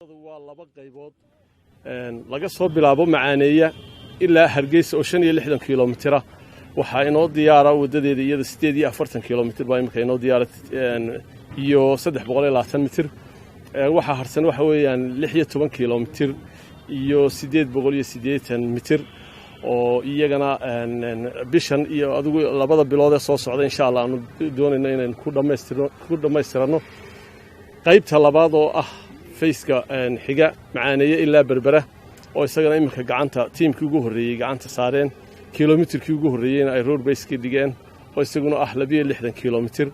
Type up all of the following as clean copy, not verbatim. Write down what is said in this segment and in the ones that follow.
waa laba qaybood laga soo bilaabo Macaaneeya ilaa Hargeysa oo 65 kiiloomitir waxa inoo diyaara wadadeeda iyada 48 kiiloomitir baa imika inoo diyaara iyo 320 mitir waxa harsan waxa weeyaan 16 kiiloomitir iyo 880 mitir oo iyagana bishan iyo adigu labada bilood ee soo socda insha Allah aanu doonayno inaan ku dhameystirno qaybta labaad oo ah fayska xiga Macaaneeya ilaa Berbera oo isagana imika gacanta tiimkii ugu horeeyay gacanta saareen kiiloomitirkii ugu horeeyayna ay road base ka dhigeen oo isaguna ah 62 kiiloomitir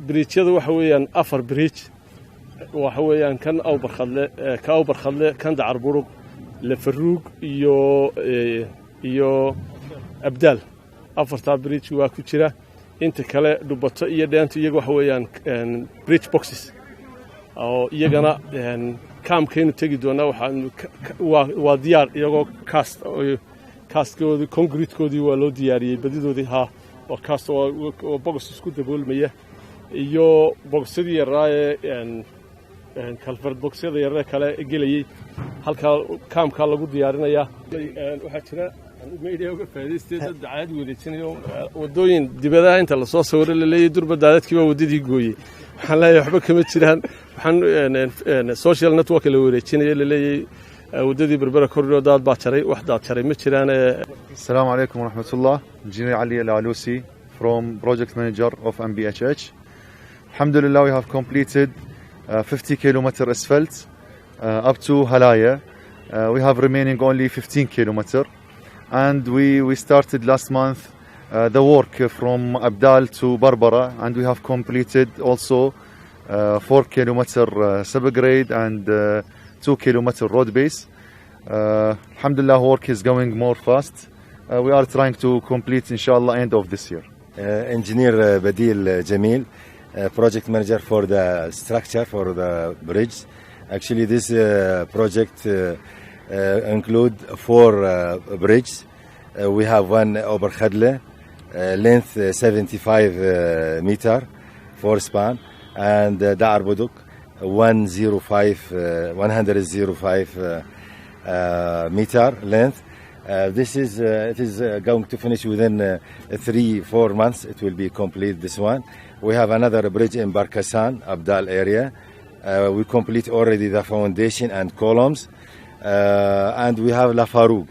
bridge-yada waxa weeyaan 4 bridge waxa weeyaan kan Awbarkhadle kan Dacarburuq Lafaruug iyo Abdaal afarta bridge waa ku jira inta kale Dhubato iyo Dhaanto iyaga waxa weeyaan bridge boxes oo iyagana kaamkeenu tagi doona waa diyaar iyagoo castkoodii concrete-koodii waa loo diyaariyay badidoodii oo cast oo box isku daboolmaya iyo boxyadii yaraaye kalfard boxyada yaree kale gelayay halka kaamka lagu diyaarinaya waxa jira media uga faa'iideystay dad caadi wareejinayo wadooyin dibadaha inta la soo sawiro la leeyahay durba daadadkii waa wadadii gooyay waxaan leeyahay waxba kama jiraan waxaan social network la wareejinayo la leeyahay wadadii Berbera corridor daad baa jaray wax daad jaray ma jiraan Assalamu alaykum wa rahmatullah Engineer Ali Al-Alusi from project manager of MBHH Alhamdulillah we have completed 50 kilometer asphalt up to Halaya we have remaining only 15 kilometer and we started last month the work from Abdal to Barbara and we have completed also 4 kilometer subgrade and 2 kilometer road base. Alhamdulillah work is going more fast. We are trying to complete inshallah end of this year. Engineer Badil Jamil, project manager for the structure for the bridge. Actually this project include 4 bridges. We have one Awbarkhadle, length 75 meter, 4 span, and Dacarburuq 105 meter length. This is it is going to finish within 3-4 months. It will be complete this one. We have another bridge in Barkasan, Abdal area. We complete already the foundation and columns, and we have Lafaroug.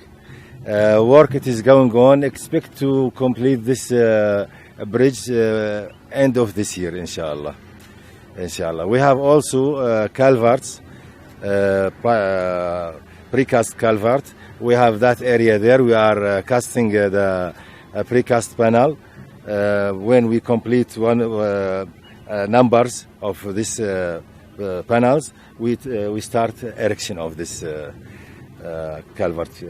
Work it is going on. Expect to complete this bridge end of this year, inshallah. Inshallah. We have also culverts, precast culvert. We have that area there. We are casting the precast panel. When we complete one numbers of these panels, we start erection of this culvert.